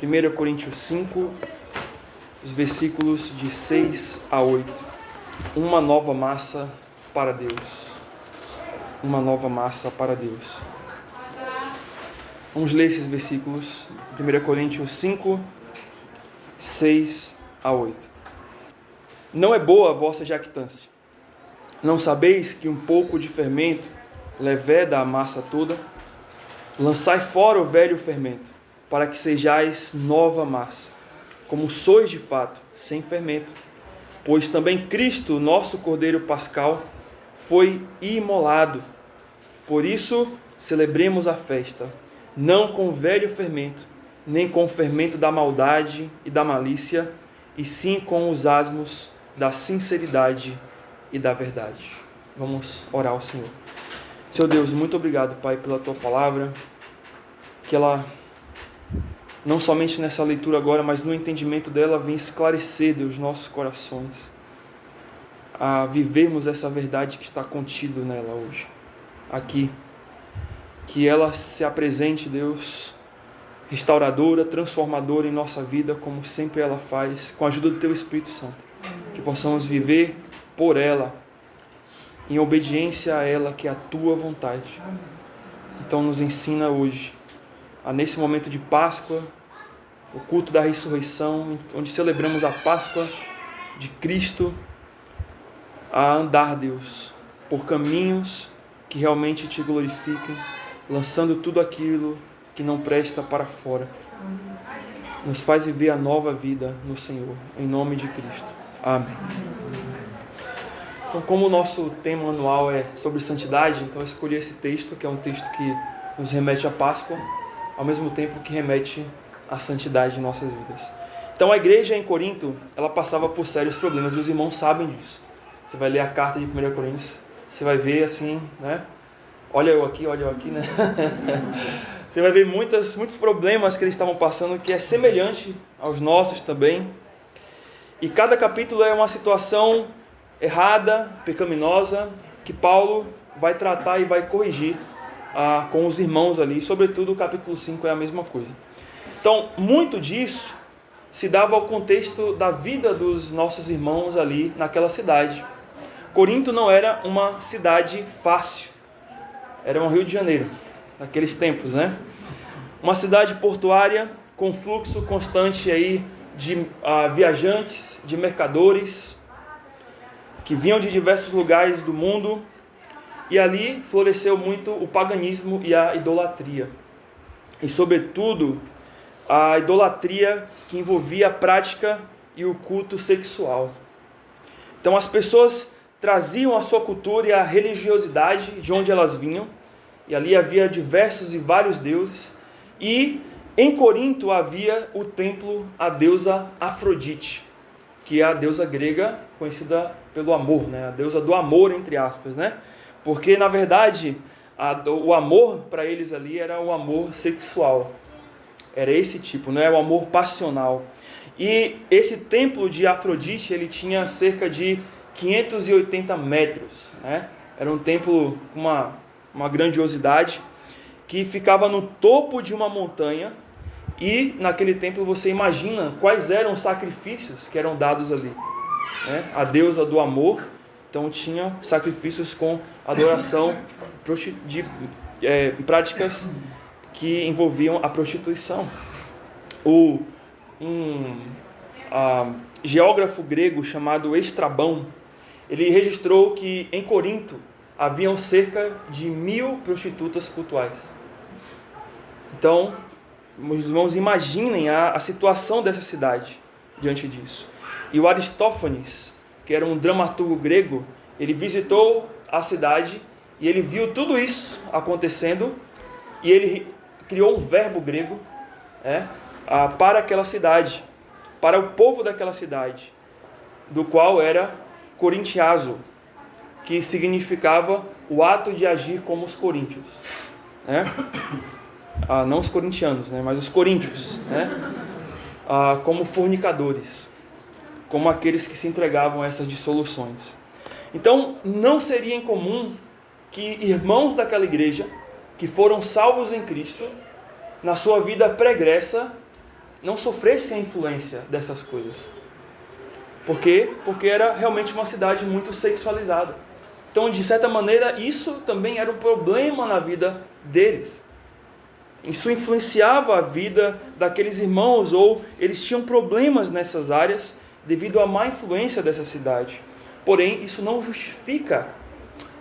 1 Coríntios 5, os versículos de 6 a 8. Uma nova massa para Deus. Uma nova massa para Deus. Vamos ler esses versículos. 1 Coríntios 5, 6 a 8. Não é boa a vossa jactância. Não sabeis que um pouco de fermento leveda a massa toda? Lançai fora o velho fermento, para que sejais nova massa, como sois de fato, sem fermento. Pois também Cristo, nosso Cordeiro Pascal, foi imolado. Por isso, celebremos a festa, não com velho fermento, nem com o fermento da maldade e da malícia, e sim com os asmos da sinceridade e da verdade. Vamos orar ao Senhor. Senhor Deus, muito obrigado, Pai, pela Tua palavra, que ela, não somente nessa leitura agora, mas no entendimento dela, vem esclarecer, Deus, nossos corações, a vivermos essa verdade que está contida nela hoje, aqui. Que ela se apresente, Deus, restauradora, transformadora em nossa vida, como sempre ela faz, com a ajuda do Teu Espírito Santo. Que possamos viver por ela, em obediência a ela, que é a Tua vontade. Então nos ensina hoje, nesse momento de Páscoa, o culto da ressurreição, onde celebramos a Páscoa de Cristo, a andar, Deus, por caminhos que realmente Te glorifiquem, lançando tudo aquilo que não presta para fora. Nos faz viver a nova vida no Senhor, em nome de Cristo. Amém. Então, como o nosso tema anual é sobre santidade, então eu escolhi esse texto, que é um texto que nos remete à Páscoa, ao mesmo tempo que remete à santidade em nossas vidas. Então, a igreja em Corinto, ela passava por sérios problemas, e os irmãos sabem disso. Você vai ler a carta de 1 Coríntios, você vai ver assim, né? Olha eu aqui, né? Você vai ver muitos problemas que eles estavam passando, que é semelhante aos nossos também. E cada capítulo é uma situação errada, pecaminosa, que Paulo vai tratar e vai corrigir com os irmãos ali. Sobretudo o capítulo 5 é a mesma coisa. Então, muito disso se dava ao contexto da vida dos nossos irmãos ali naquela cidade. Corinto não era uma cidade fácil. Era um Rio de Janeiro, naqueles tempos, né? Uma cidade portuária com fluxo constante aí de viajantes, de mercadores, que vinham de diversos lugares do mundo. E ali floresceu muito o paganismo e a idolatria. E, sobretudo, a idolatria que envolvia a prática e o culto sexual. Então, as pessoas traziam a sua cultura e a religiosidade de onde elas vinham, e ali havia diversos e vários deuses, e em Corinto havia o templo à deusa Afrodite, que é a deusa grega conhecida pelo amor, né? A deusa do amor, entre aspas, né? Porque, na verdade, o amor para eles ali era o amor sexual, era esse tipo, não é o amor passional. E esse templo de Afrodite, ele tinha cerca de 580 metros, né? Era um templo com uma grandiosidade, que ficava no topo de uma montanha, e naquele templo você imagina quais eram os sacrifícios que eram dados ali, né? A deusa do amor, então tinha sacrifícios com adoração de práticas que envolviam a prostituição. Geógrafo grego chamado Estrabão, ele registrou que em Corinto haviam cerca de 1000 prostitutas cultuais. Então, meus irmãos, imaginem a situação dessa cidade diante disso. E o Aristófanes, que era um dramaturgo grego, ele visitou a cidade e ele viu tudo isso acontecendo, e ele criou um verbo grego para aquela cidade, para o povo daquela cidade, do qual era corintiazo, que significava o ato de agir como os coríntios, né? Não os corintianos, né? Mas os coríntios, né? Como fornicadores, como aqueles que se entregavam a essas dissoluções. Então, não seria incomum que irmãos daquela igreja, que foram salvos em Cristo, na sua vida pregressa, não sofressem a influência dessas coisas. Por quê? Porque era realmente uma cidade muito sexualizada. Então, de certa maneira, isso também era um problema na vida deles. Isso influenciava a vida daqueles irmãos, ou eles tinham problemas nessas áreas devido à má influência dessa cidade. Porém, isso não justifica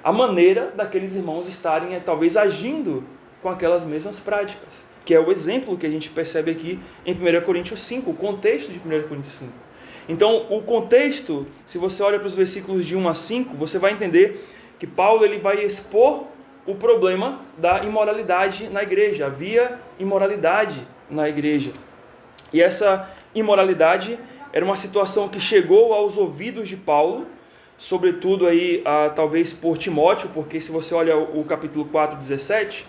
a maneira daqueles irmãos estarem, talvez, agindo com aquelas mesmas práticas, que é o exemplo que a gente percebe aqui em 1 Coríntios 5, o contexto de 1 Coríntios 5. Então, o contexto, se você olha para os versículos de 1 a 5, você vai entender que Paulo ele vai expor o problema da imoralidade na igreja. Havia imoralidade na igreja. E essa imoralidade era uma situação que chegou aos ouvidos de Paulo, sobretudo aí, talvez por Timóteo, porque se você olha o capítulo 4, 17,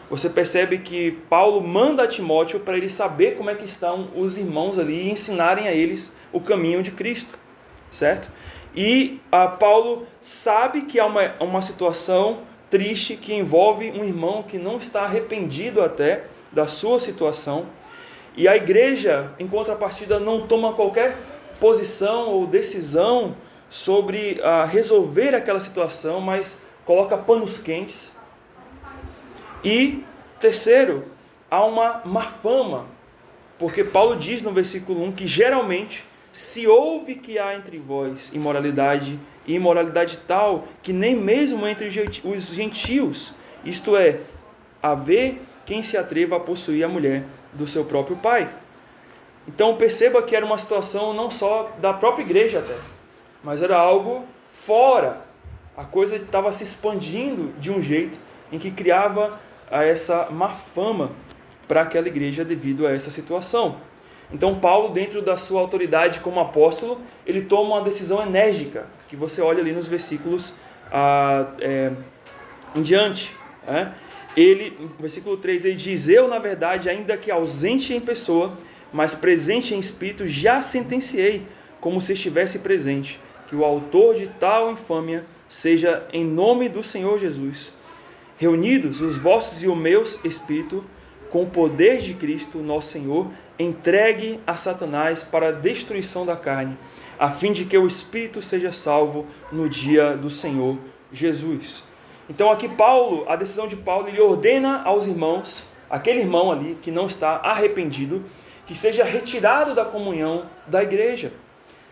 você percebe que Paulo manda a Timóteo para ele saber como é que estão os irmãos ali e ensinarem a eles o caminho de Cristo, certo? E Paulo sabe que há uma situação triste que envolve um irmão que não está arrependido até da sua situação, e a igreja, em contrapartida, não toma qualquer posição ou decisão sobre resolver aquela situação, mas coloca panos quentes. E, terceiro, há uma má fama, porque Paulo diz no versículo 1 que geralmente se ouve que há entre vós imoralidade, e imoralidade tal que nem mesmo entre os gentios, isto é, haver quem se atreva a possuir a mulher do seu próprio pai. Então perceba que era uma situação não só da própria igreja até, mas era algo fora. A coisa estava se expandindo de um jeito em que criava essa má fama para aquela igreja devido a essa situação. Então Paulo, dentro da sua autoridade como apóstolo, ele toma uma decisão enérgica, que você olha ali nos versículos em diante. No versículo 3, ele diz: eu, na verdade, ainda que ausente em pessoa, mas presente em espírito, já sentenciei, como se estivesse presente, que o autor de tal infâmia seja em nome do Senhor Jesus. Reunidos os vossos e o meu espírito, com o poder de Cristo, nosso Senhor, entregue a Satanás para a destruição da carne, a fim de que o espírito seja salvo no dia do Senhor Jesus. Então aqui a decisão de Paulo, ele ordena aos irmãos, aquele irmão ali que não está arrependido, que seja retirado da comunhão da igreja.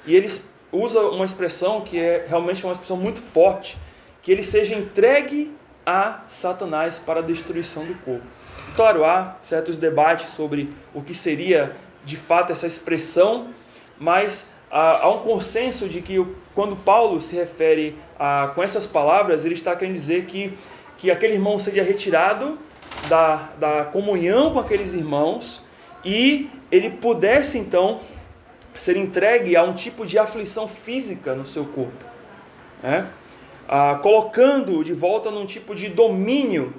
E eles usam uma expressão que é realmente uma expressão muito forte, que ele seja entregue a Satanás para a destruição do corpo. Claro, há certos debates sobre o que seria de fato essa expressão, mas há um consenso de que quando Paulo se refere com essas palavras, ele está querendo dizer que aquele irmão seja retirado da comunhão com aqueles irmãos e ele pudesse então ser entregue a um tipo de aflição física no seu corpo, colocando-o de volta num tipo de domínio,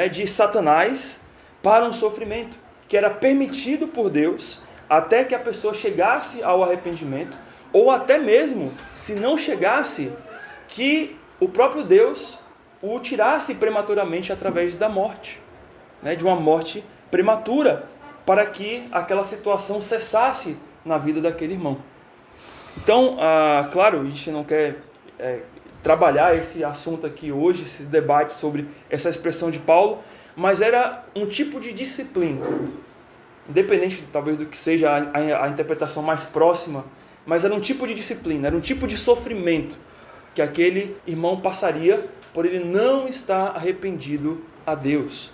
de Satanás para um sofrimento que era permitido por Deus até que a pessoa chegasse ao arrependimento, ou até mesmo, se não chegasse, que o próprio Deus o tirasse prematuramente através da morte, de uma morte prematura, para que aquela situação cessasse na vida daquele irmão. Então, claro, a gente não quer trabalhar esse assunto aqui hoje, esse debate sobre essa expressão de Paulo, mas era um tipo de disciplina, independente talvez do que seja a interpretação mais próxima, mas era um tipo de disciplina, era um tipo de sofrimento que aquele irmão passaria por ele não estar arrependido a Deus.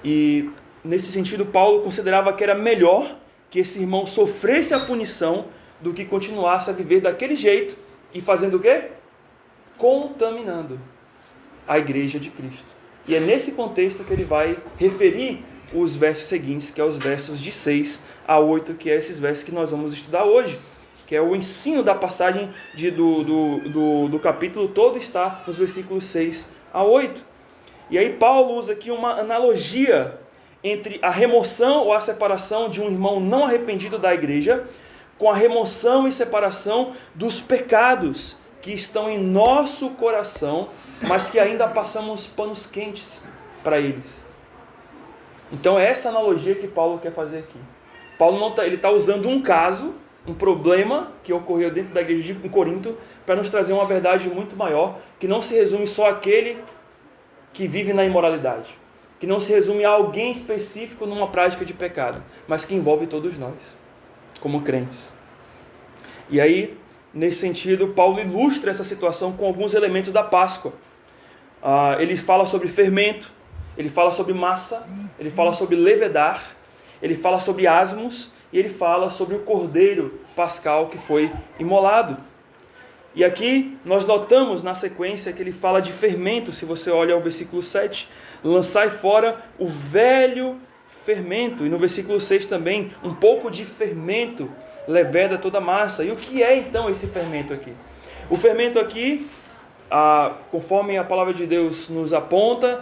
E nesse sentido, Paulo considerava que era melhor que esse irmão sofresse a punição do que continuasse a viver daquele jeito e fazendo o quê? Contaminando a igreja de Cristo. E é nesse contexto que ele vai referir os versos seguintes, que é os versos de 6 a 8, que é esses versos que nós vamos estudar hoje, que é o ensino da passagem do capítulo todo, está nos versículos 6 a 8. E aí Paulo usa aqui uma analogia entre a remoção ou a separação de um irmão não arrependido da igreja com a remoção e separação dos pecados que estão em nosso coração, mas que ainda passamos panos quentes para eles. Então é essa analogia que Paulo quer fazer aqui. Paulo ele está usando um caso, um problema que ocorreu dentro da igreja de Corinto, para nos trazer uma verdade muito maior, que não se resume só àquele que vive na imoralidade, que não se resume a alguém específico numa prática de pecado, mas que envolve todos nós, como crentes. E aí, nesse sentido, Paulo ilustra essa situação com alguns elementos da Páscoa. Ele fala sobre fermento, ele fala sobre massa, ele fala sobre levedar, ele fala sobre asmos e ele fala sobre o cordeiro pascal que foi imolado. E aqui nós notamos na sequência que ele fala de fermento. Se você olha o versículo 7, lançai fora o velho fermento. E no versículo 6 também, um pouco de fermento leveda toda a massa. E o que é então esse fermento aqui? O fermento aqui, conforme a palavra de Deus nos aponta,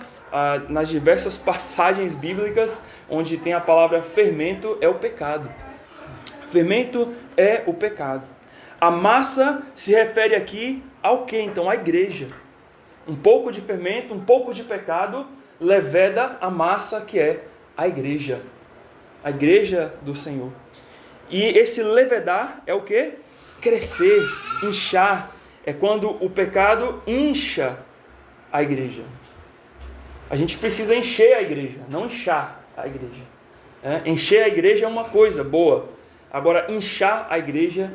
nas diversas passagens bíblicas, onde tem a palavra fermento, é o pecado. Fermento é o pecado. A massa se refere aqui ao que então? À igreja. Um pouco de fermento, um pouco de pecado, leveda a massa que é a igreja. A igreja do Senhor. E esse levedar é o que? Crescer, inchar. É quando o pecado incha a igreja. A gente precisa encher a igreja, não inchar a igreja. Encher a igreja é uma coisa boa. Agora, inchar a igreja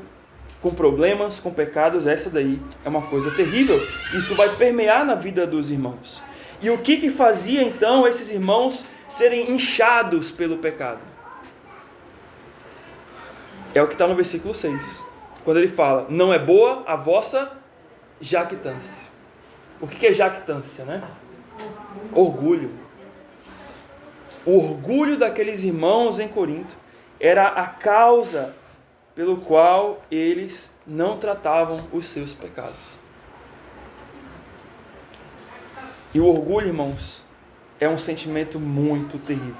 com problemas, com pecados, essa daí é uma coisa terrível. Isso vai permear na vida dos irmãos. E o que fazia então esses irmãos serem inchados pelo pecado? É o que está no versículo 6. Quando ele fala, não é boa a vossa jactância. O que é jactância, né? Orgulho. O orgulho daqueles irmãos em Corinto era a causa pelo qual eles não tratavam os seus pecados. E o orgulho, irmãos, é um sentimento muito terrível.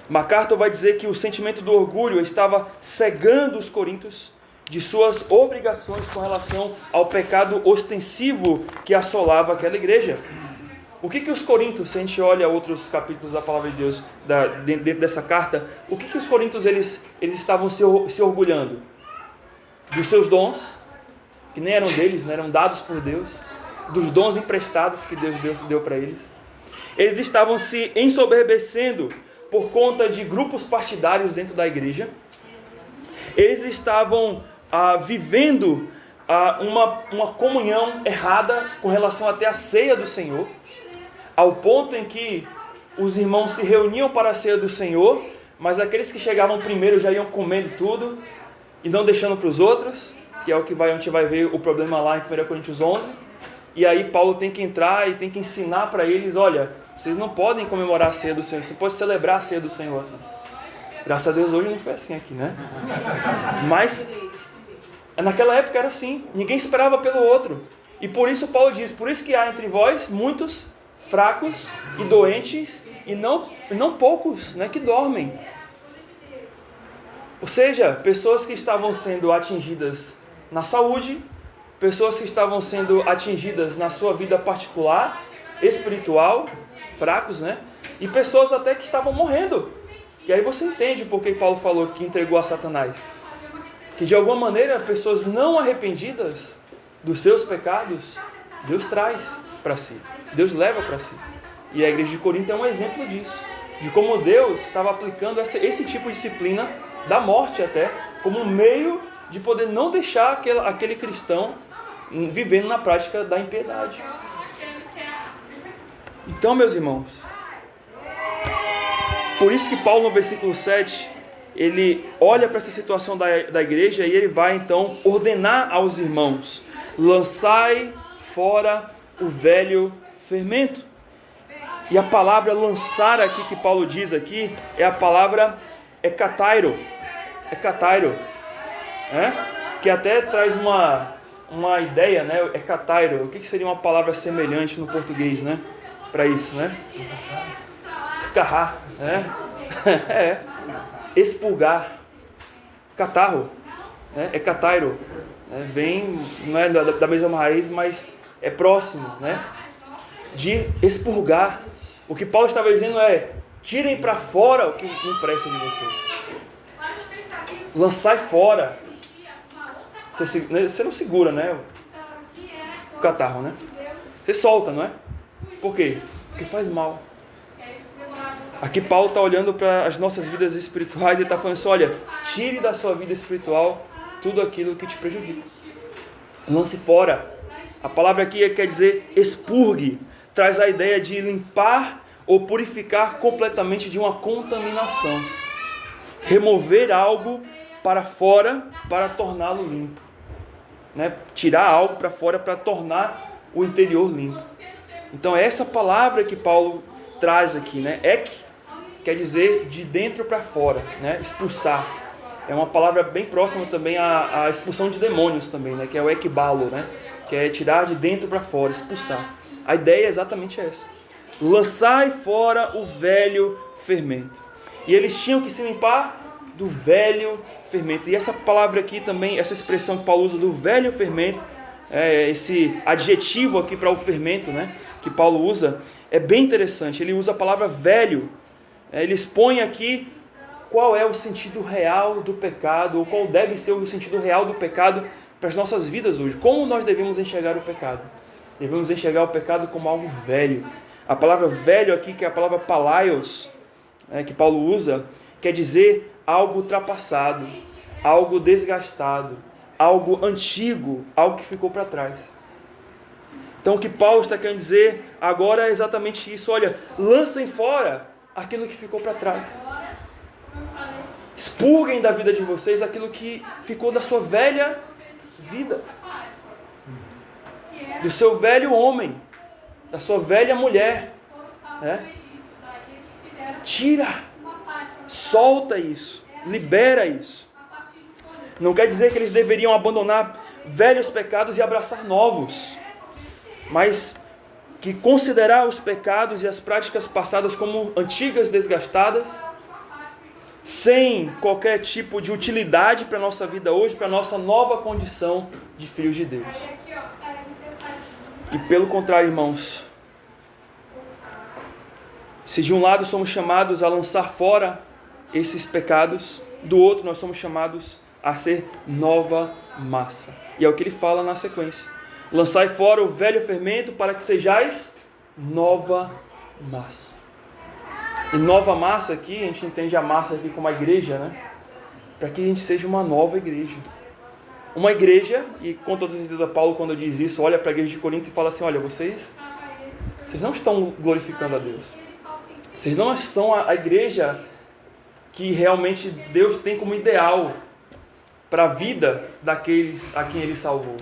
MacArthur vai dizer que o sentimento do orgulho estava cegando os coríntios de suas obrigações com relação ao pecado ostensivo que assolava aquela igreja. O que os coríntios, se a gente olha outros capítulos da palavra de Deus dentro dessa carta, o que os coríntios eles estavam se orgulhando? Dos seus dons, que nem eram deles, né, eram dados por Deus, dos dons emprestados que Deus deu para eles. Eles estavam se ensoberbecendo por conta de grupos partidários dentro da igreja. Eles estavam vivendo uma comunhão errada com relação até à ceia do Senhor, ao ponto em que os irmãos se reuniam para a ceia do Senhor, mas aqueles que chegavam primeiro já iam comendo tudo e não deixando para os outros, que é o que a gente vai ver o problema lá em 1 Coríntios 11. E aí Paulo tem que entrar e tem que ensinar para eles, olha, vocês não podem comemorar a ceia do Senhor, você pode celebrar a ceia do Senhor assim. Graças a Deus hoje não foi assim aqui, né? Mas naquela época era assim, ninguém esperava pelo outro. E por isso Paulo diz, por isso que há entre vós muitos fracos e doentes, e não poucos, né, que dormem. Ou seja, pessoas que estavam sendo atingidas na saúde, pessoas que estavam sendo atingidas na sua vida particular, espiritual, fracos, né? E pessoas até que estavam morrendo. E aí você entende por que Paulo falou que entregou a Satanás. Que de alguma maneira, pessoas não arrependidas dos seus pecados, Deus traz para si. Deus leva para si. E a igreja de Corinto é um exemplo disso. De como Deus estava aplicando esse tipo de disciplina da morte até, como um meio de poder não deixar aquele cristão vivendo na prática da impiedade. Então, meus irmãos, por isso que Paulo no versículo 7, ele olha para essa situação da igreja e ele vai então ordenar aos irmãos, lançai fora o velho fermento. E a palavra lançar aqui que Paulo diz aqui é a palavra hekatairo, que até traz uma ideia, né? Hekatairo, o que seria uma palavra semelhante no português, né? Para isso, né? Escarrar, né? Expurgar, catarro, né? Hekatairo, né? Vem, não é da mesma raiz, mas é próximo, né? De expurgar. O que Paulo estava dizendo é, Tirem para fora o que não presta de vocês. Lançai fora. Você não segura, né? O catarro, né? Você solta, não é? Por quê? Porque faz mal. Aqui Paulo está olhando para as nossas vidas espirituais e está falando assim, olha, tire da sua vida espiritual tudo aquilo que te prejudica. Lance fora. A palavra aqui quer dizer expurgue. Traz a ideia de limpar ou purificar completamente de uma contaminação. Remover algo para fora para torná-lo limpo. Né? Tirar algo para fora para tornar o interior limpo. Então é essa palavra que Paulo traz aqui, né? Ek quer dizer de dentro para fora, né? Expulsar. É uma palavra bem próxima também à expulsão de demônios também, né? Que é o ekbalo, né? Que é tirar de dentro para fora, expulsar. A ideia é exatamente essa. Lançai fora o velho fermento. E eles tinham que se limpar do velho fermento. E essa palavra aqui também, essa expressão que Paulo usa do velho fermento, esse adjetivo aqui para o fermento, né, que Paulo usa, é bem interessante. Ele usa a palavra velho. Ele expõe aqui qual é o sentido real do pecado, ou qual deve ser o sentido real do pecado para as nossas vidas hoje. Como nós devemos enxergar o pecado? Devemos enxergar o pecado como algo velho. A palavra velho aqui, que é a palavra palaios, que Paulo usa, quer dizer algo ultrapassado, algo desgastado, algo antigo, algo que ficou para trás. Então o que Paulo está querendo dizer agora é exatamente isso. Olha, lancem fora aquilo que ficou para trás. Expurguem da vida de vocês aquilo que ficou da sua velha vida. Do seu velho homem, da sua velha mulher. Né? Tira, solta isso, libera isso. Não quer dizer que eles deveriam abandonar velhos pecados e abraçar novos, mas que considerar os pecados e as práticas passadas como antigas, desgastadas, sem qualquer tipo de utilidade para a nossa vida hoje, para a nossa nova condição de filhos de Deus. E pelo contrário, irmãos, se de um lado somos chamados a lançar fora esses pecados, do outro nós somos chamados a ser nova massa. E é o que ele fala na sequência. Lançai fora o velho fermento para que sejais nova massa. E nova massa aqui, a gente entende a massa aqui como a igreja, né? Para que a gente seja uma nova igreja. Uma igreja, e com toda certeza Paulo quando diz isso, olha para a igreja de Corinto e fala assim, olha, vocês não estão glorificando a Deus. Vocês não são a igreja que realmente Deus tem como ideal para a vida daqueles a quem Ele salvou.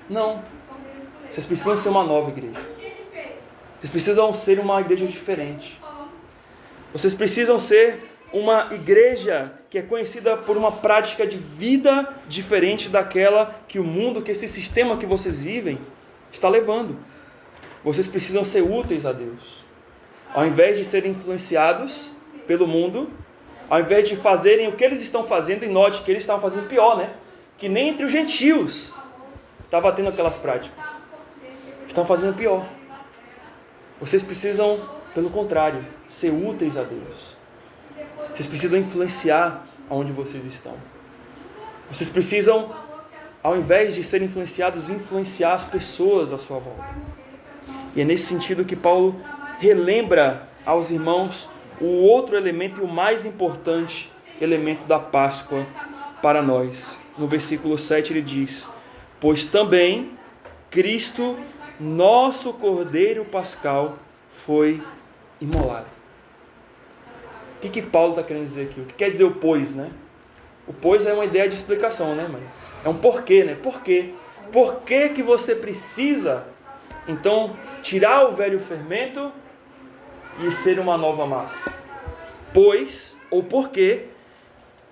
Não. Vocês precisam ser uma nova igreja. Vocês precisam ser uma igreja diferente. Vocês precisam ser uma igreja que é conhecida por uma prática de vida diferente daquela que o mundo, que esse sistema que vocês vivem está levando. Vocês precisam ser úteis a Deus. Ao invés de serem influenciados pelo mundo, ao invés de fazerem o que eles estão fazendo, e note que eles estavam fazendo pior, né? Que nem entre os gentios estava tendo aquelas práticas. Estão fazendo pior. Vocês precisam, pelo contrário, ser úteis a Deus. Vocês precisam influenciar aonde vocês estão. Vocês precisam, ao invés de serem influenciados, influenciar as pessoas à sua volta. E é nesse sentido que Paulo relembra aos irmãos o outro elemento e o mais importante elemento da Páscoa para nós. No versículo 7 ele diz: pois também Cristo, nosso Cordeiro Pascal, foi imolado. O que Paulo está querendo dizer aqui? O que quer dizer o pois, né? O pois é uma ideia de explicação, né, mãe? É um porquê, né? Por quê? Por que você precisa, então, tirar o velho fermento e ser uma nova massa? Pois, ou porque,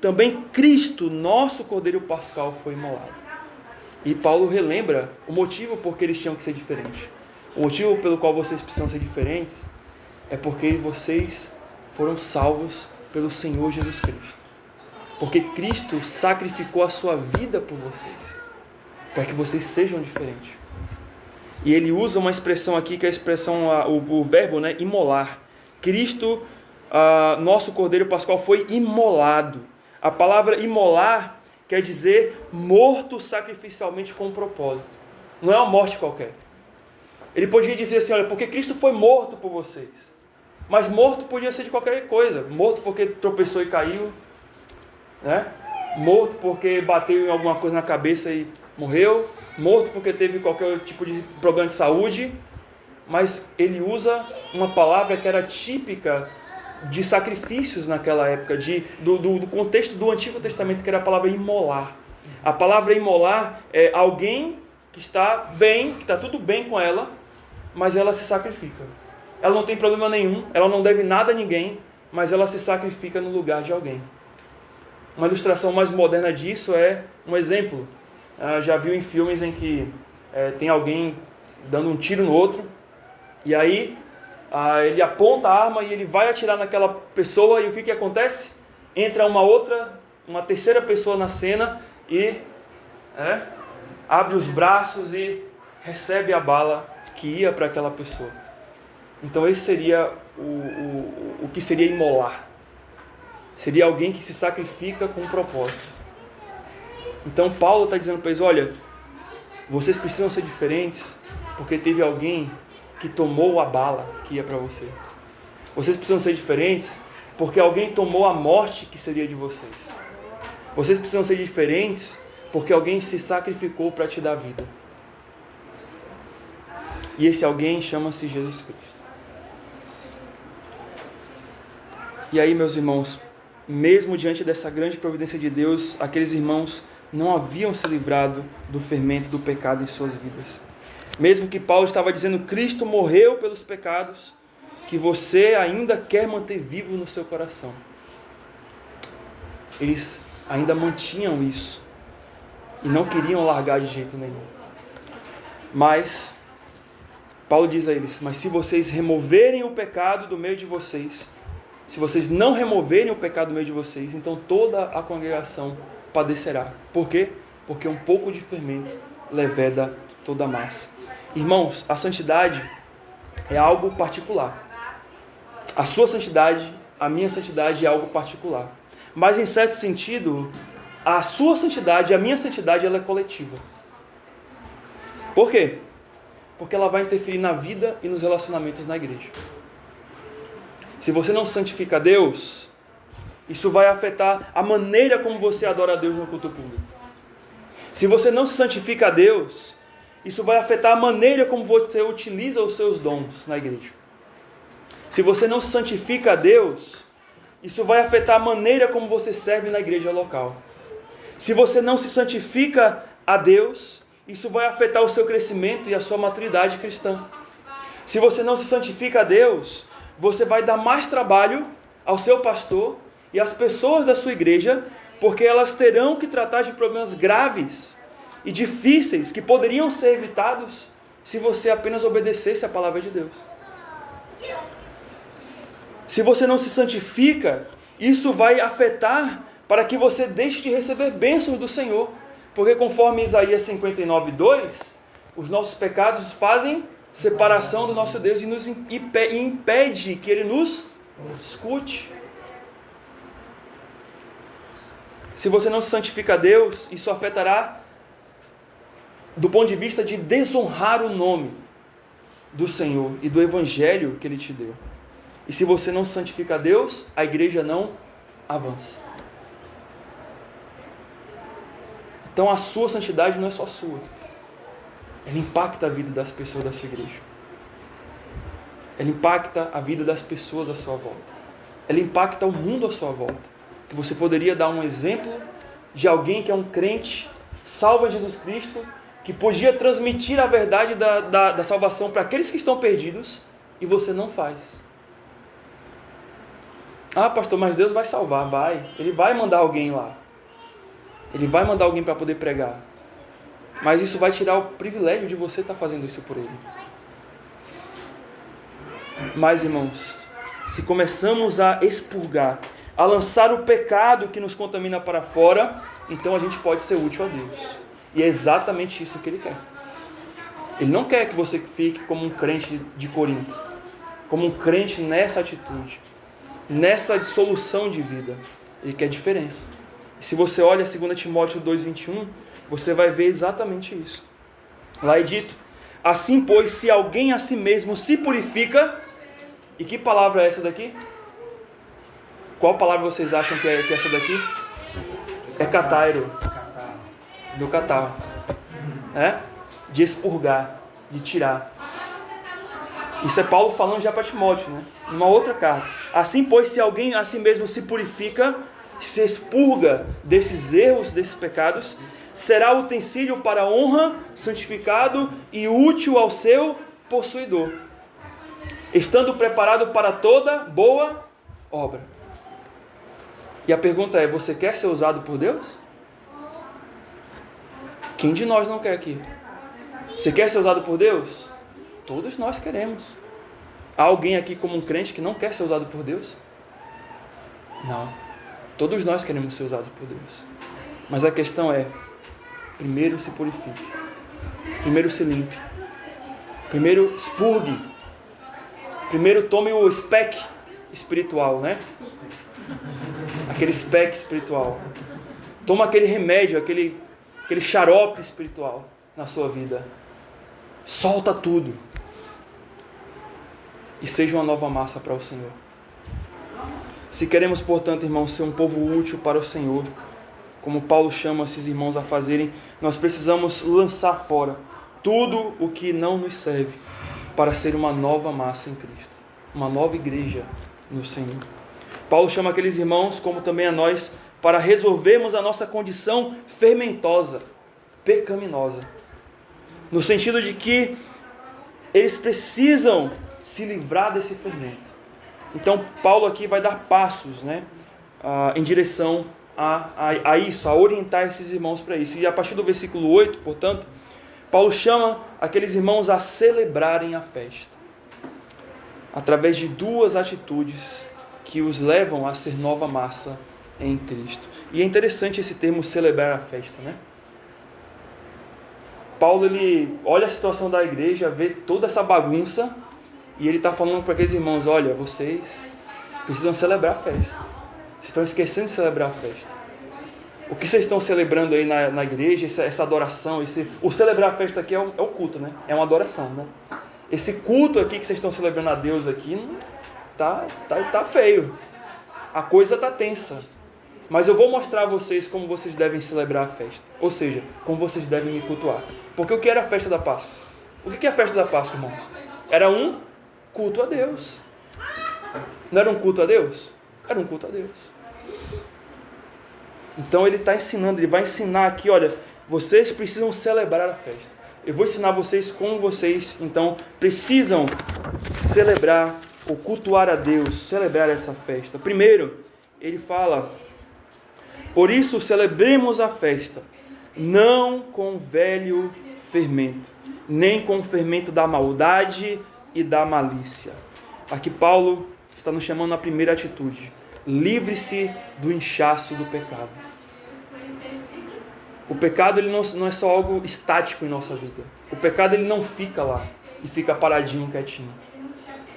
também Cristo, nosso Cordeiro Pascal, foi imolado. E Paulo relembra o motivo por que eles tinham que ser diferentes. O motivo pelo qual vocês precisam ser diferentes é porque vocês foram salvos pelo Senhor Jesus Cristo. Porque Cristo sacrificou a sua vida por vocês, para que vocês sejam diferentes. E ele usa uma expressão aqui, que é a expressão, o verbo, né, imolar. Cristo, nosso Cordeiro Pascual foi imolado. A palavra imolar quer dizer morto sacrificialmente com um propósito. Não é uma morte qualquer. Ele podia dizer assim, olha, porque Cristo foi morto por vocês. Mas morto podia ser de qualquer coisa. Morto porque tropeçou e caiu, né? Morto porque bateu em alguma coisa na cabeça e morreu. Morto porque teve qualquer tipo de problema de saúde. Mas ele usa uma palavra que era típica de sacrifícios naquela época, do contexto do Antigo Testamento, que era a palavra imolar. A palavra imolar é alguém que está bem, que está tudo bem com ela, mas ela se sacrifica. Ela não tem problema nenhum, ela não deve nada a ninguém, mas ela se sacrifica no lugar de alguém. Uma ilustração mais moderna disso é um exemplo. Já viu em filmes em que tem alguém dando um tiro no outro, e aí ele aponta a arma e ele vai atirar naquela pessoa, e o que acontece? Entra uma terceira pessoa na cena e abre os braços e recebe a bala que ia para aquela pessoa. Então esse seria o que seria imolar. Seria alguém que se sacrifica com um propósito. Então Paulo está dizendo para eles, olha, vocês precisam ser diferentes, porque teve alguém que tomou a bala que ia para você. Vocês precisam ser diferentes, porque alguém tomou a morte que seria de vocês. Vocês precisam ser diferentes, porque alguém se sacrificou para te dar vida. E esse alguém chama-se Jesus Cristo. E aí, meus irmãos, mesmo diante dessa grande providência de Deus, aqueles irmãos não haviam se livrado do fermento do pecado em suas vidas. Mesmo que Paulo estava dizendo, Cristo morreu pelos pecados, que você ainda quer manter vivo no seu coração. Eles ainda mantinham isso e não queriam largar de jeito nenhum. Mas Paulo diz a eles, mas se vocês removerem o pecado do meio de vocês, se vocês não removerem o pecado do meio de vocês, então toda a congregação padecerá. Por quê? Porque um pouco de fermento leveda toda a massa. Irmãos, a santidade é algo particular. A sua santidade, a minha santidade é algo particular. Mas em certo sentido, a sua santidade e a minha santidade ela é coletiva. Por quê? Porque ela vai interferir na vida e nos relacionamentos na igreja. Se você não santifica a Deus, isso vai afetar a maneira como você adora a Deus no culto público. Se você não se santifica a Deus, isso vai afetar a maneira como você utiliza os seus dons na igreja. Se você não se santifica a Deus, isso vai afetar a maneira como você serve na igreja local. Se você não se santifica a Deus, isso vai afetar o seu crescimento e a sua maturidade cristã. Se você não se santifica a Deus, você vai dar mais trabalho ao seu pastor e às pessoas da sua igreja, porque elas terão que tratar de problemas graves e difíceis que poderiam ser evitados se você apenas obedecesse a palavra de Deus. Se você não se santifica, isso vai afetar para que você deixe de receber bênçãos do Senhor. Porque conforme Isaías 59:2, os nossos pecados fazem separação do nosso Deus e nos impede que Ele nos escute. Se você não se santifica a Deus, isso afetará do ponto de vista de desonrar o nome do Senhor e do Evangelho que Ele te deu. E se você não santifica a Deus, a igreja não avança. Então a sua santidade não é só sua. Ela impacta a vida das pessoas da sua igreja. Ela impacta a vida das pessoas à sua volta. Ela impacta o mundo à sua volta. Que você poderia dar um exemplo de alguém que é um crente, salvo em Jesus Cristo, que podia transmitir a verdade da salvação para aqueles que estão perdidos, e você não faz. Ah, pastor, mas Deus vai salvar, vai. Ele vai mandar alguém lá. Ele vai mandar alguém para poder pregar. Mas isso vai tirar o privilégio de você estar fazendo isso por Ele. Mas, irmãos, se começamos a expurgar, a lançar o pecado que nos contamina para fora, então a gente pode ser útil a Deus. E é exatamente isso que Ele quer. Ele não quer que você fique como um crente de Corinto, como um crente nessa atitude. nessa dissolução de vida. Ele quer diferença. E se você olha 2 Timóteo 2,21, você vai ver exatamente isso. Lá é dito: assim, pois, se alguém a si mesmo se purifica... E que palavra é essa daqui? Qual palavra vocês acham que é essa daqui? É catairo. Do catarro. De expurgar, de tirar. Isso é Paulo falando já para Timóteo, né? Numa outra carta. Assim, pois, se alguém a si mesmo se purifica, se expurga desses erros, desses pecados, será utensílio para a honra, santificado e útil ao seu possuidor, estando preparado para toda boa obra. E a pergunta é: você quer ser usado por Deus? Quem de nós não quer aqui? Você quer ser usado por Deus? Todos nós queremos. Há alguém aqui como um crente que não quer ser usado por Deus? Não. Todos nós queremos ser usados por Deus. Mas a questão é: primeiro se purifique. Primeiro se limpe. Primeiro expurgue. Primeiro tome o spec espiritual, né? Aquele spec espiritual. Toma aquele remédio, aquele xarope espiritual na sua vida. Solta tudo. E seja uma nova massa para o Senhor. Se queremos, portanto, irmãos, ser um povo útil para o Senhor, como Paulo chama esses irmãos a fazerem, nós precisamos lançar fora tudo o que não nos serve para ser uma nova massa em Cristo, uma nova igreja no Senhor. Paulo chama aqueles irmãos, como também a nós, para resolvermos a nossa condição fermentosa, pecaminosa, no sentido de que eles precisam se livrar desse fermento. Então Paulo aqui vai dar passos, né, em direção a isso, a orientar esses irmãos para isso. E a partir do versículo 8, portanto, Paulo chama aqueles irmãos a celebrarem a festa, através de duas atitudes que os levam a ser nova massa em Cristo. E é interessante esse termo celebrar a festa, né? Paulo, ele olha a situação da igreja, vê toda essa bagunça, e ele está falando para aqueles irmãos: olha, vocês precisam celebrar a festa. Vocês estão esquecendo de celebrar a festa. O que vocês estão celebrando aí na igreja, essa adoração, o celebrar a festa aqui é o culto, né? É uma adoração, né? Esse culto aqui que vocês estão celebrando a Deus aqui, tá feio. A coisa tá tensa. Mas eu vou mostrar a vocês como vocês devem celebrar a festa. Ou seja, como vocês devem me cultuar. Porque o que era a festa da Páscoa? O que é a festa da Páscoa, irmãos? Era um culto a Deus. Não era um culto a Deus? Era um culto a Deus. Então ele está ensinando, ele vai ensinar aqui: olha, vocês precisam celebrar a festa. Eu vou ensinar vocês como vocês, então, precisam celebrar ou cultuar a Deus, celebrar essa festa. Primeiro, ele fala: por isso celebremos a festa, não com o velho fermento, nem com o fermento da maldade e da malícia. Aqui Paulo está nos chamando à primeira atitude: livre-se do inchaço do pecado. O pecado, ele não é só algo estático em nossa vida. O pecado, ele não fica lá e fica paradinho, quietinho.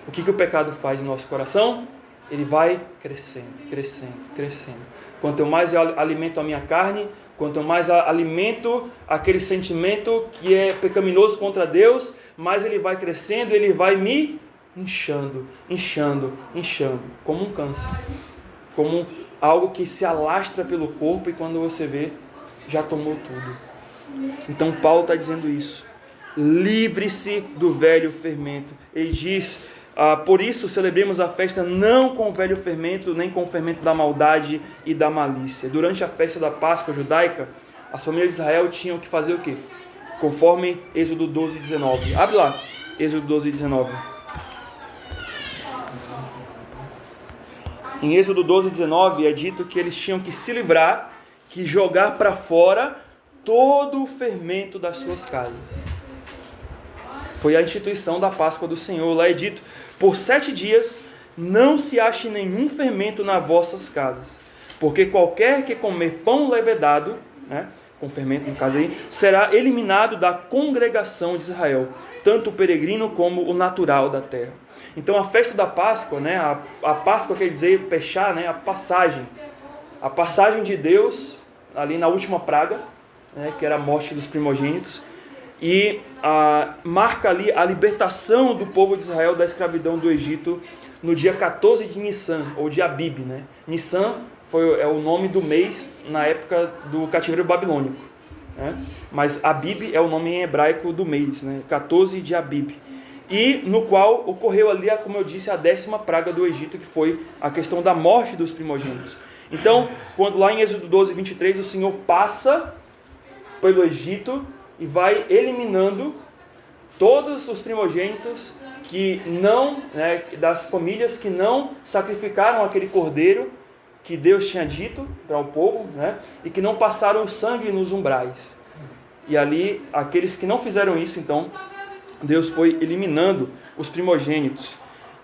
O que o pecado faz no nosso coração? Ele vai crescendo, crescendo, crescendo. Quanto mais eu alimento a minha carne, quanto mais alimento aquele sentimento que é pecaminoso contra Deus, mais ele vai crescendo, ele vai me inchando, como um câncer, como algo que se alastra pelo corpo e quando você vê, já tomou tudo. Então Paulo está dizendo isso: livre-se do velho fermento. Ele diz: por isso celebremos a festa não com o velho fermento, nem com o fermento da maldade e da malícia. Durante a festa da Páscoa judaica, as famílias de Israel tinham que fazer o quê? Conforme Êxodo 12, 19. Abre lá, Êxodo 12, 19. Em Êxodo 12, 19 é dito que eles tinham que se livrar, que jogar para fora todo o fermento das suas casas. Foi a instituição da Páscoa do Senhor. Lá é dito: por 7 dias não se ache nenhum fermento nas vossas casas, porque qualquer que comer pão levedado, né, com fermento no caso aí, será eliminado da congregação de Israel, tanto o peregrino como o natural da terra. Então a festa da Páscoa, né, a Páscoa quer dizer pechá, né, a passagem de Deus ali na última praga, né, que era a morte dos primogênitos, e marca ali a libertação do povo de Israel da escravidão do Egito no dia 14 de Nissan, ou de Abib. Né? Nissan é o nome do mês na época do cativeiro babilônico, né? Mas Abib é o nome em hebraico do mês, né? 14 de Abib. E no qual ocorreu ali, como eu disse, a 10ª praga do Egito, que foi a questão da morte dos primogênitos. Então, quando lá em Êxodo 12, 23, o Senhor passa pelo Egito e vai eliminando todos os primogênitos que não, né, das famílias que não sacrificaram aquele cordeiro que Deus tinha dito para o povo, né, e que não passaram o sangue nos umbrais. E ali, aqueles que não fizeram isso, então, Deus foi eliminando os primogênitos.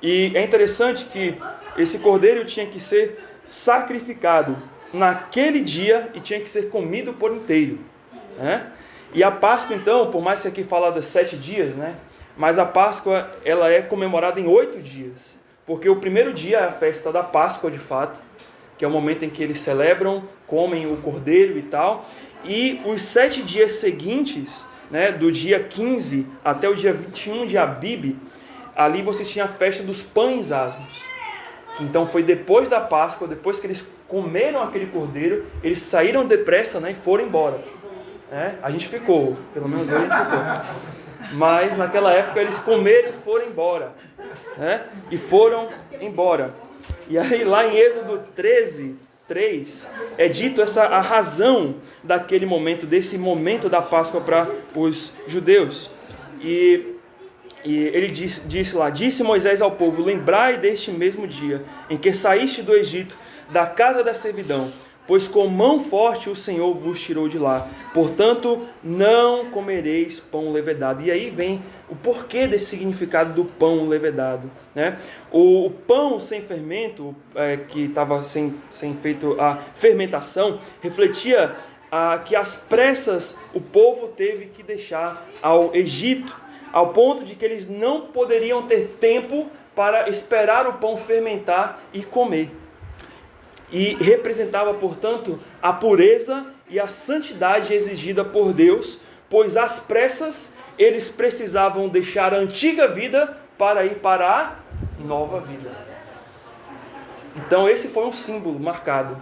E é interessante que esse cordeiro tinha que ser sacrificado naquele dia e tinha que ser comido por inteiro, né? E a Páscoa, então, por mais que aqui fala de 7 dias, né? Mas a Páscoa, ela é comemorada em 8 dias. Porque o primeiro dia é a festa da Páscoa, de fato, que é o momento em que eles celebram, comem o cordeiro e tal. E os 7 dias seguintes, né, do dia 15 até o dia 21 de Abib, ali você tinha a festa dos pães asmos. Então foi depois da Páscoa, depois que eles comeram aquele cordeiro, eles saíram depressa, né, e foram embora. A gente ficou, pelo menos hoje a gente ficou. Mas naquela época eles comeram e foram embora. Né? E foram embora. E aí lá em Êxodo 13, 3, é dito a razão daquele momento, desse momento da Páscoa para os judeus. E ele disse lá, disse Moisés ao povo, lembrai deste mesmo dia em que saíste do Egito, da casa da servidão, pois com mão forte o Senhor vos tirou de lá. Portanto, não comereis pão levedado. E aí vem o porquê desse significado do pão levedado. Né? O pão sem fermento, que estava sem feito a fermentação, refletia que às pressas o povo teve que deixar ao Egito, ao ponto de que eles não poderiam ter tempo para esperar o pão fermentar e comer. E representava, portanto, a pureza e a santidade exigida por Deus, pois às pressas eles precisavam deixar a antiga vida para ir para a nova vida. Então esse foi um símbolo marcado.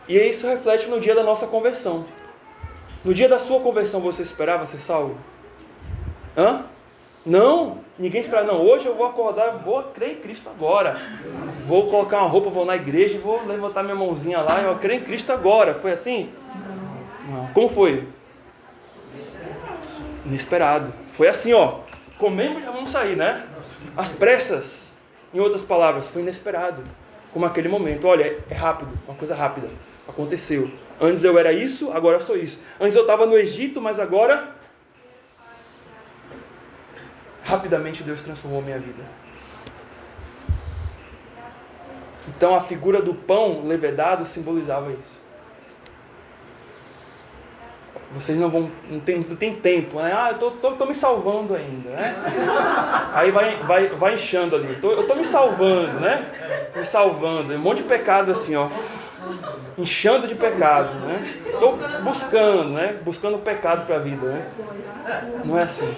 E isso reflete no dia da nossa conversão. No dia da sua conversão você esperava ser salvo? Não, ninguém esperava. Não, hoje eu vou acordar, vou crer em Cristo agora. Vou colocar uma roupa, vou na igreja, vou levantar minha mãozinha lá e eu creio em Cristo agora. Foi assim? Não. Como foi? Inesperado. Foi assim, comemos e já vamos sair, né? Às pressas. Em outras palavras, foi inesperado. Como aquele momento. Olha, é rápido, uma coisa rápida. Aconteceu. Antes eu era isso, agora eu sou isso. Antes eu estava no Egito, mas agora... rapidamente Deus transformou minha vida. Então a figura do pão levedado simbolizava isso. Vocês não tem tempo, né? Eu tô me salvando ainda, né? Aí vai inchando ali. Eu tô me salvando, né? Me salvando. Um monte de pecado assim, inchando de pecado, né? Tô buscando, né? Buscando o pecado para a vida, né? Não é assim.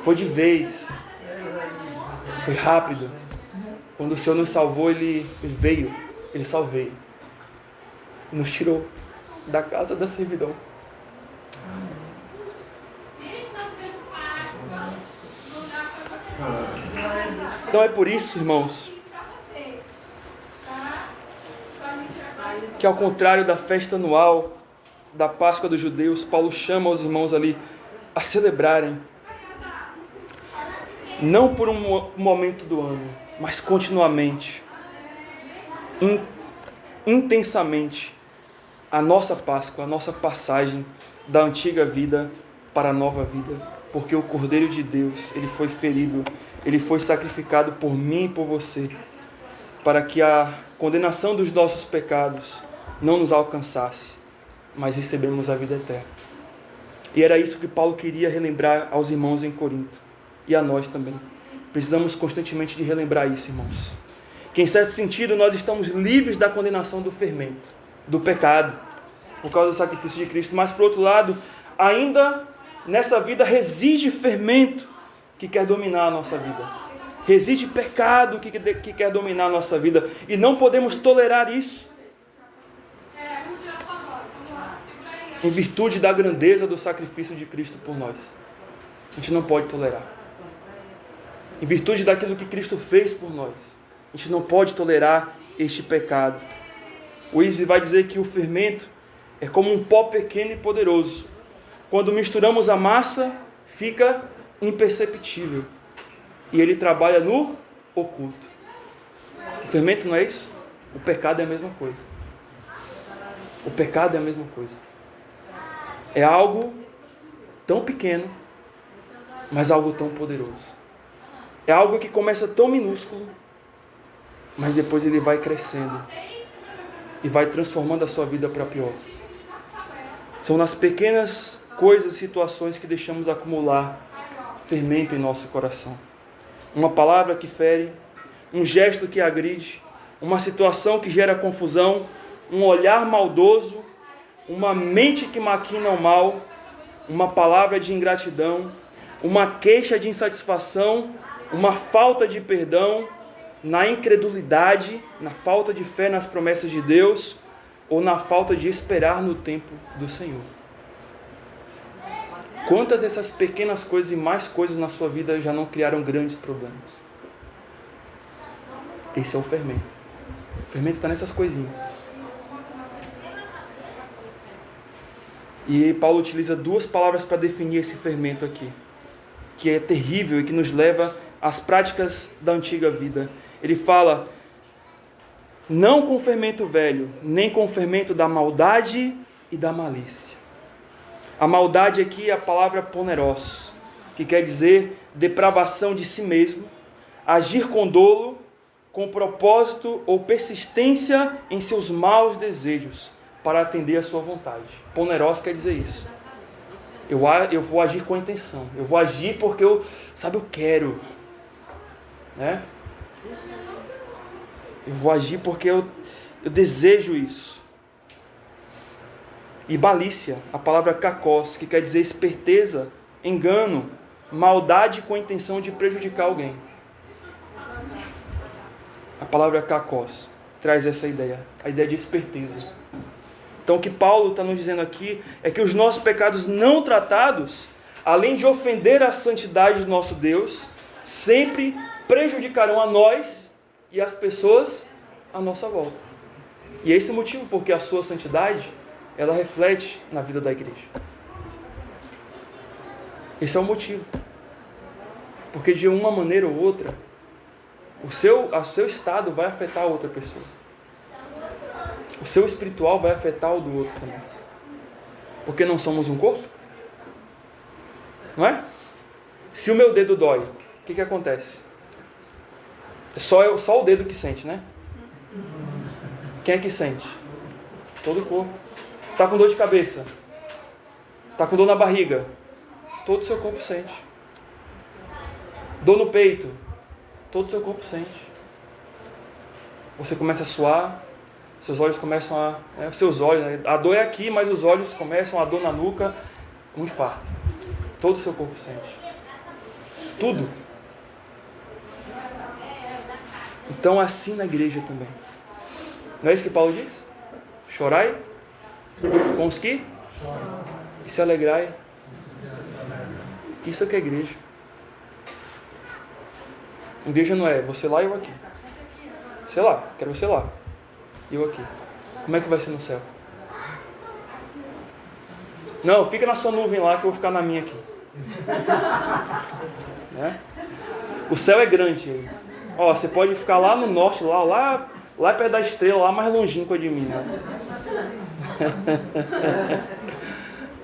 Foi de vez. Foi rápido. Quando o Senhor nos salvou, Ele veio. Ele só veio. Nos tirou da casa da servidão. Então é por isso, irmãos, que ao contrário da festa anual da Páscoa dos judeus, Paulo chama os irmãos ali a celebrarem, não por um momento do ano, mas continuamente, intensamente, a nossa Páscoa, a nossa passagem da antiga vida para a nova vida, porque o Cordeiro de Deus, ele foi ferido, ele foi sacrificado por mim e por você, para que a condenação dos nossos pecados não nos alcançasse, mas recebemos a vida eterna. E era isso que Paulo queria relembrar aos irmãos em Corinto, e a nós também. Precisamos constantemente de relembrar isso, irmãos. Que em certo sentido nós estamos livres da condenação do fermento, do pecado, por causa do sacrifício de Cristo, mas por outro lado, ainda nessa vida reside fermento que quer dominar a nossa vida. Reside pecado que quer dominar a nossa vida, e não podemos tolerar isso. Em virtude da grandeza do sacrifício de Cristo por nós. A gente não pode tolerar. Em virtude daquilo que Cristo fez por nós. A gente não pode tolerar este pecado. O Izzy vai dizer que o fermento é como um pó pequeno e poderoso. Quando misturamos a massa, fica imperceptível. E ele trabalha no oculto. O fermento não é isso? O pecado é a mesma coisa. O pecado é a mesma coisa. É algo tão pequeno, mas algo tão poderoso. É algo que começa tão minúsculo, mas depois ele vai crescendo e vai transformando a sua vida para pior. São nas pequenas coisas, situações que deixamos acumular fermento em nosso coração. Uma palavra que fere, um gesto que agride, uma situação que gera confusão, um olhar maldoso, uma mente que maquina o mal, uma palavra de ingratidão, uma queixa de insatisfação, uma falta de perdão, na incredulidade, na falta de fé nas promessas de Deus, ou na falta de esperar no tempo do Senhor. Quantas dessas pequenas coisas e mais coisas na sua vida já não criaram grandes problemas? Esse é o fermento. O fermento está nessas coisinhas. E Paulo utiliza duas palavras para definir esse fermento aqui, que é terrível e que nos leva às práticas da antiga vida. Ele fala, não com fermento velho, nem com fermento da maldade e da malícia. A maldade aqui é a palavra poneros, que quer dizer depravação de si mesmo, agir com dolo, com propósito ou persistência em seus maus desejos, para atender a sua vontade. Poneros quer dizer isso. Eu vou agir com intenção. Eu vou agir porque eu quero. Né? Eu vou agir porque eu desejo isso. E malícia, a palavra kakos, que quer dizer esperteza, engano, maldade com a intenção de prejudicar alguém. A palavra kakos traz essa ideia, a ideia de esperteza. Então o que Paulo está nos dizendo aqui é que os nossos pecados não tratados, além de ofender a santidade do nosso Deus, sempre prejudicarão a nós e as pessoas à nossa volta. E é esse o motivo porque a sua santidade, ela reflete na vida da igreja. Esse é o motivo. Porque de uma maneira ou outra, o seu estado vai afetar a outra pessoa. O seu espiritual vai afetar o do outro também. Porque não somos um corpo? Não é? Se o meu dedo dói, o que acontece? É só o dedo que sente, né? Quem é que sente? Todo o corpo. Está com dor de cabeça? Está com dor na barriga? Todo o seu corpo sente. Dor no peito? Todo o seu corpo sente. Você começa a suar, seus olhos começam a... seus olhos, né? A dor é aqui, mas os olhos começam a dor na nuca, um infarto. Todo o seu corpo sente. Tudo. Então, assim na igreja também. Não é isso que Paulo diz? Chorai com os que? E se alegrai. Isso é que é igreja. Igreja não é você lá e eu aqui. Sei lá, quero você lá. E eu aqui. Como é que vai ser no céu? Não, fica na sua nuvem lá que eu vou ficar na minha aqui. Né? O céu é grande. Ó, você pode ficar lá no norte, lá perto da estrela, lá mais longínqua de mim. Né?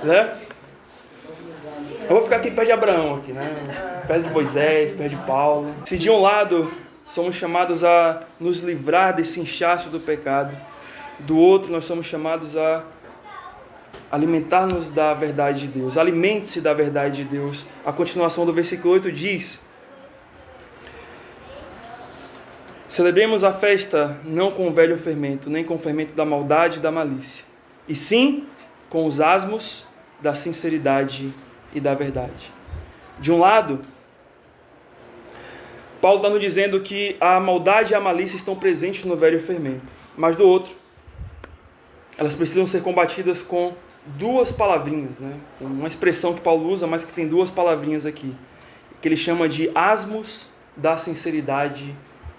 Né? Eu vou ficar aqui perto de Abraão, aqui, né? Perto de Moisés, perto de Paulo. Se de um lado somos chamados a nos livrar desse inchaço do pecado, do outro nós somos chamados a alimentar-nos da verdade de Deus. Alimente-se da verdade de Deus. A continuação do versículo 8 diz: celebremos a festa não com o velho fermento, nem com o fermento da maldade e da malícia, e sim com os asmos da sinceridade e da verdade. De um lado, Paulo está nos dizendo que a maldade e a malícia estão presentes no velho fermento, mas do outro, elas precisam ser combatidas com duas palavrinhas, né? Uma expressão que Paulo usa, mas que tem duas palavrinhas aqui, que ele chama de asmos da sinceridade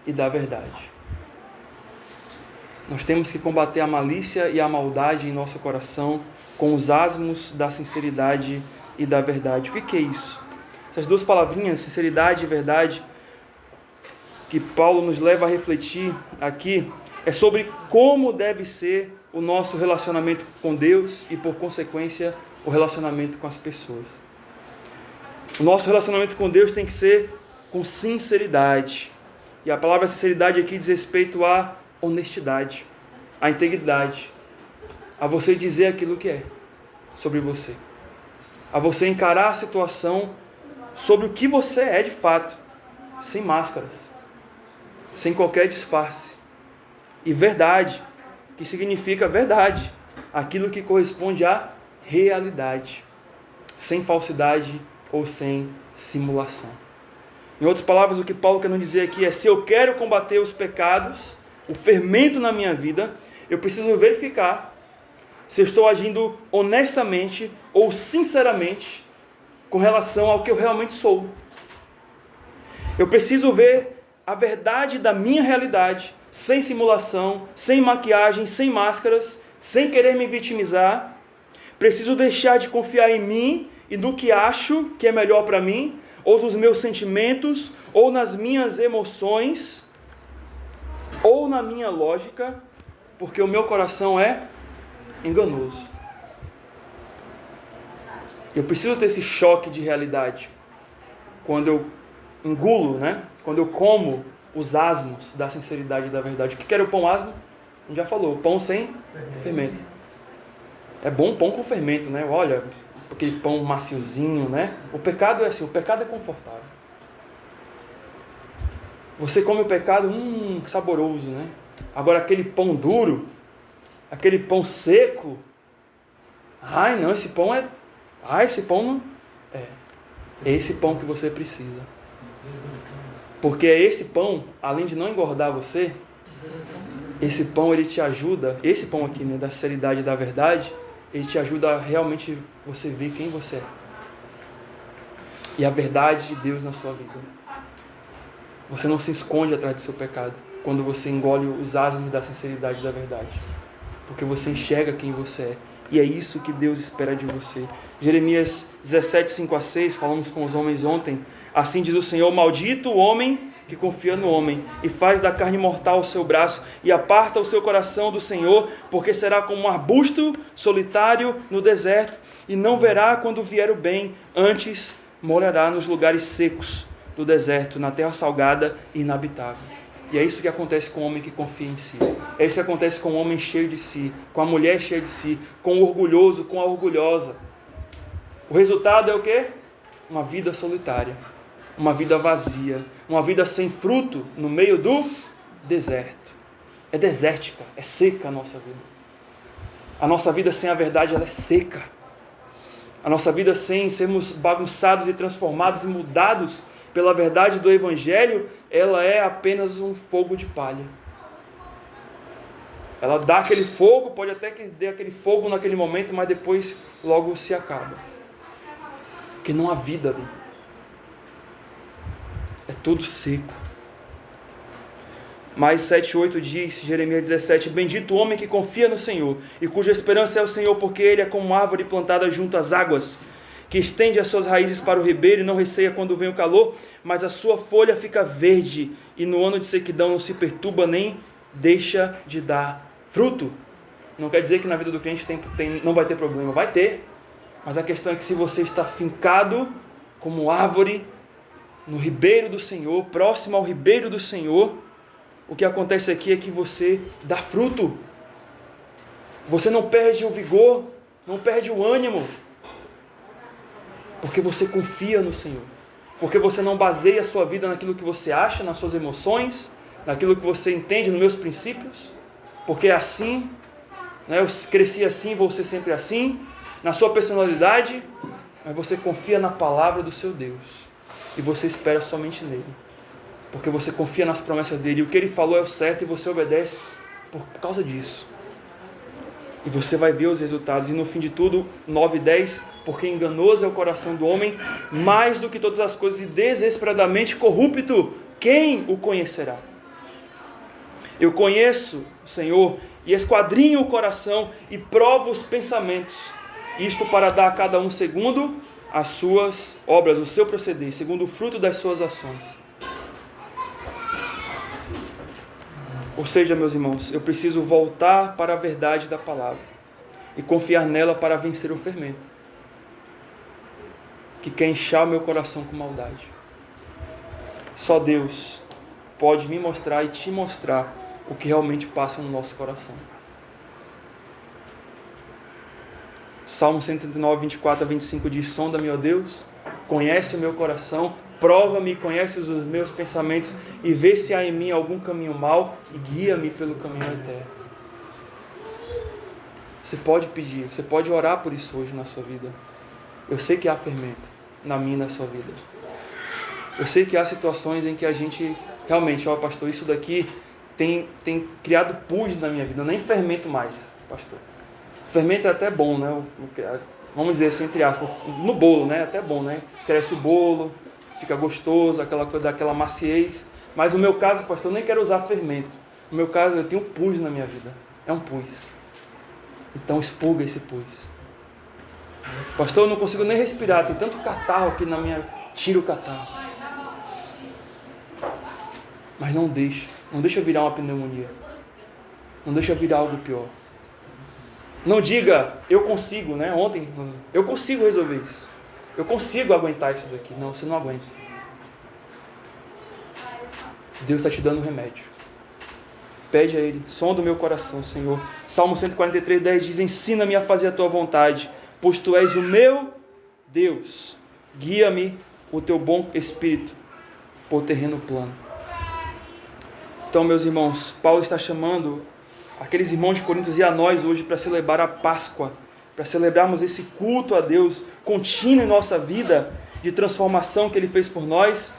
e da verdade. Nós temos que combater a malícia e a maldade em nosso coração com os asmos da sinceridade e da verdade. O que é isso? Essas duas palavrinhas, sinceridade e verdade, que Paulo nos leva a refletir aqui, é sobre como deve ser o nosso relacionamento com Deus e, por consequência, o relacionamento com as pessoas. O nosso relacionamento com Deus tem que ser com sinceridade. E a palavra sinceridade aqui diz respeito à honestidade, à integridade, a você dizer aquilo que é sobre você, a você encarar a situação sobre o que você é de fato, sem máscaras, sem qualquer disfarce. E verdade, que significa verdade, aquilo que corresponde à realidade, sem falsidade ou sem simulação. Em outras palavras, o que Paulo quer nos dizer aqui é: se eu quero combater os pecados, o fermento na minha vida, eu preciso verificar se eu estou agindo honestamente ou sinceramente com relação ao que eu realmente sou. Eu preciso ver a verdade da minha realidade, sem simulação, sem maquiagem, sem máscaras, sem querer me vitimizar. Preciso deixar de confiar em mim e do que acho que é melhor para mim, ou dos meus sentimentos, ou nas minhas emoções, ou na minha lógica, porque o meu coração é enganoso. Eu preciso ter esse choque de realidade quando eu engulo, quando eu como os asmos da sinceridade e da verdade. O que era o pão asmo? A gente já falou, pão sem fermento. É bom pão com fermento, né? Olha, aquele pão maciozinho, né? O pecado é assim, o pecado é confortável. Você come o pecado, saboroso, né? Agora aquele pão duro, aquele pão seco, esse pão não é. É esse pão que você precisa. Porque é esse pão, além de não engordar você, esse pão ele te ajuda, esse pão aqui, né, da sinceridade e da verdade, ele te ajuda a realmente você ver quem você é. E a verdade de Deus na sua vida. Você não se esconde atrás do seu pecado quando você engole os asmos da sinceridade e da verdade. Porque você enxerga quem você é. E é isso que Deus espera de você. Jeremias 17, 5-6, falamos com os homens ontem. Assim diz o Senhor: maldito o homem que confia no homem, e faz da carne mortal o seu braço, e aparta o seu coração do Senhor, porque será como um arbusto solitário no deserto, e não verá quando vier o bem, antes morará nos lugares secos do deserto, na terra salgada e inabitável. E é isso que acontece com o homem que confia em si. É isso que acontece com o homem cheio de si, com a mulher cheia de si, com o orgulhoso, com a orgulhosa. O resultado é o quê? Uma vida solitária, uma vida vazia, uma vida sem fruto no meio do deserto. É desértica, é seca a nossa vida. A nossa vida sem a verdade, ela é seca. A nossa vida sem sermos bagunçados e transformados e mudados pela verdade do Evangelho, ela é apenas um fogo de palha. Ela dá aquele fogo, pode até que dê aquele fogo naquele momento, mas depois logo se acaba. Porque não há vida ali. É tudo seco. Mais 7:8 diz, Jeremias 17: bendito o homem que confia no Senhor, e cuja esperança é o Senhor, porque ele é como árvore plantada junto às águas, que estende as suas raízes para o ribeiro e não receia quando vem o calor, mas a sua folha fica verde, e no ano de sequidão não se perturba nem deixa de dar fruto. Não quer dizer que na vida do crente não vai ter problema, vai ter, mas a questão é que se você está fincado como árvore no ribeiro do Senhor, próximo ao ribeiro do Senhor, o que acontece aqui é que você dá fruto. Você não perde o vigor não perde o ânimo, porque você confia no Senhor, porque você não baseia a sua vida naquilo que você acha, nas suas emoções, naquilo que você entende, nos meus princípios, porque é assim, né? Eu cresci assim, vou ser sempre assim, na sua personalidade, mas você confia na palavra do seu Deus, e você espera somente nele, porque você confia nas promessas dele, e o que ele falou é o certo, e você obedece por causa disso. E você vai ver os resultados. E no fim de tudo, 9 e 10, porque enganoso é o coração do homem, mais do que todas as coisas, e desesperadamente corrupto, quem o conhecerá? Eu conheço o Senhor, e esquadrinho o coração, e provo os pensamentos, isto para dar a cada um segundo as suas obras, o seu proceder, segundo o fruto das suas ações. Ou seja, meus irmãos, eu preciso voltar para a verdade da palavra e confiar nela para vencer o fermento que quer inchar o meu coração com maldade. Só Deus pode me mostrar e te mostrar o que realmente passa no nosso coração. Salmo 139, 24 a 25 diz: sonda-me, ó Deus, conhece o meu coração, prova-me, conhece os meus pensamentos e vê se há em mim algum caminho mau e guia-me pelo caminho eterno. Você pode pedir, você pode orar por isso hoje na sua vida. Eu sei que há fermento na minha e na sua vida. Eu sei que há situações em que a gente realmente, ó pastor, isso daqui tem criado pus na minha vida, eu nem fermento mais, pastor. Fermento é até bom, né? Vamos dizer assim, entre aspas, no bolo, né? É até bom, né? Cresce o bolo, fica gostoso, aquela coisa daquela maciez. Mas no meu caso, pastor, eu nem quero usar fermento. No meu caso, eu tenho pus na minha vida. É um pus. Então expurga esse pus. Pastor, eu não consigo nem respirar, tem tanto catarro aqui na minha... Tira o catarro. Mas não deixa virar uma pneumonia. Não deixa virar algo pior. Não diga, eu consigo, né? Ontem, eu consigo resolver isso. Eu consigo aguentar isso daqui. Não, você não aguenta. Deus está te dando remédio. Pede a Ele, sonda o meu coração, Senhor. Salmo 143, 10 diz: ensina-me a fazer a tua vontade, pois tu és o meu Deus. Guia-me o teu bom espírito por terreno plano. Então, meus irmãos, Paulo está chamando aqueles irmãos de Coríntios e a nós hoje para celebrar a Páscoa, para celebrarmos esse culto a Deus contínuo em nossa vida, de transformação que Ele fez por nós,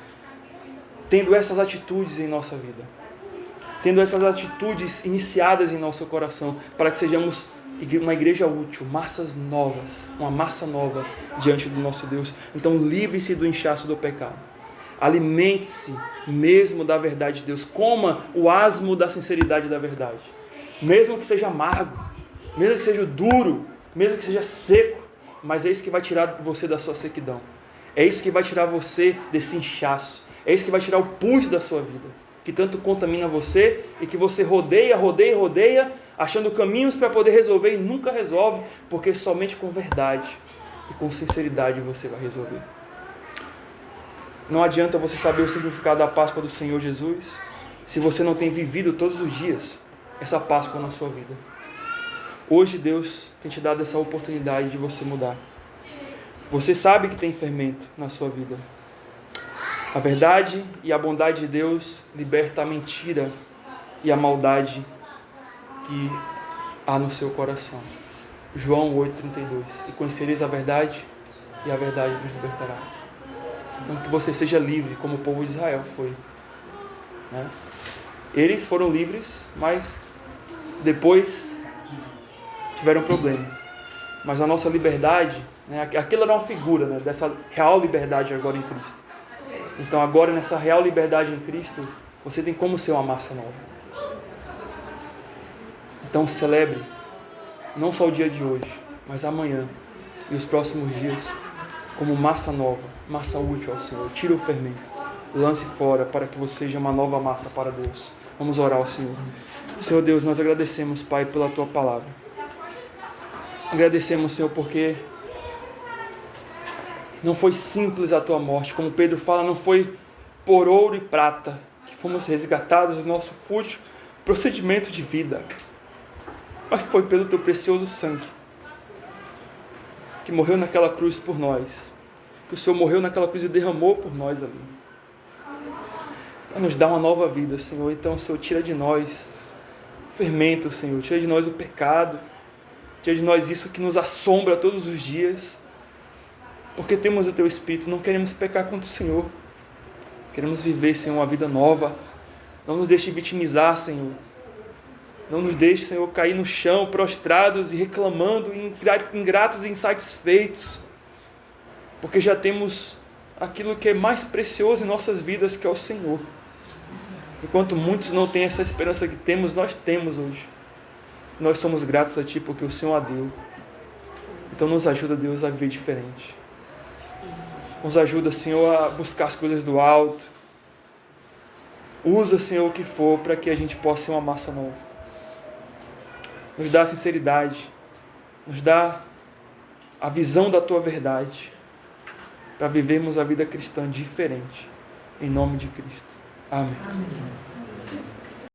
tendo essas atitudes em nossa vida, tendo essas atitudes iniciadas em nosso coração, para que sejamos uma igreja útil, massas novas, uma massa nova diante do nosso Deus. Então livre-se do inchaço do pecado, alimente-se mesmo da verdade de Deus, coma o asmo da sinceridade da verdade, mesmo que seja amargo, mesmo que seja duro, mesmo que seja seco, mas é isso que vai tirar você da sua sequidão, é isso que vai tirar você desse inchaço, é isso que vai tirar o pus da sua vida, que tanto contamina você e que você rodeia, achando caminhos para poder resolver e nunca resolve, porque somente com verdade e com sinceridade você vai resolver. Não adianta você saber o significado da Páscoa do Senhor Jesus se você não tem vivido todos os dias essa Páscoa na sua vida. Hoje Deus tem te dado essa oportunidade de você mudar. Você sabe que tem fermento na sua vida. A verdade e a bondade de Deus liberta a mentira e a maldade que há no seu coração. João 8,32. E conhecereis a verdade, e a verdade vos libertará. Então que você seja livre, como o povo de Israel foi, né? Eles foram livres, mas depois tiveram problemas. Mas a nossa liberdade, né, aquilo era uma figura, né, dessa real liberdade agora em Cristo. Então agora nessa real liberdade em Cristo, você tem como ser uma massa nova. Então celebre, não só o dia de hoje, mas amanhã e os próximos dias, como massa nova, massa útil ao Senhor. Tira o fermento, lance fora para que você seja uma nova massa para Deus. Vamos orar ao Senhor. Senhor Deus, nós agradecemos, Pai, pela Tua palavra. Agradecemos, Senhor, porque não foi simples a Tua morte. Como Pedro fala, não foi por ouro e prata que fomos resgatados do nosso fútil procedimento de vida, mas foi pelo Teu precioso sangue. que morreu naquela cruz por nós, que o Senhor morreu naquela cruz e derramou por nós ali, para nos dar uma nova vida, Senhor. Então, Senhor, tira de nós o fermento, Senhor, tira de nós o pecado, tira de nós isso que nos assombra todos os dias, porque temos o Teu Espírito, não queremos pecar contra o Senhor, queremos viver, Senhor, uma vida nova. Não nos deixe vitimizar, Senhor. Não nos deixe, Senhor, cair no chão, prostrados e reclamando, ingratos e insatisfeitos, porque já temos aquilo que é mais precioso em nossas vidas, que é o Senhor. Enquanto muitos não têm essa esperança que temos, nós temos hoje. Nós somos gratos a Ti porque o Senhor a deu. Então nos ajuda, Deus, a viver diferente. Nos ajuda, Senhor, a buscar as coisas do alto. Usa, Senhor, o que for para que a gente possa ser uma massa nova. Nos dá a sinceridade. Nos dá a visão da Tua verdade, para vivermos a vida cristã diferente. Em nome de Cristo. Amém.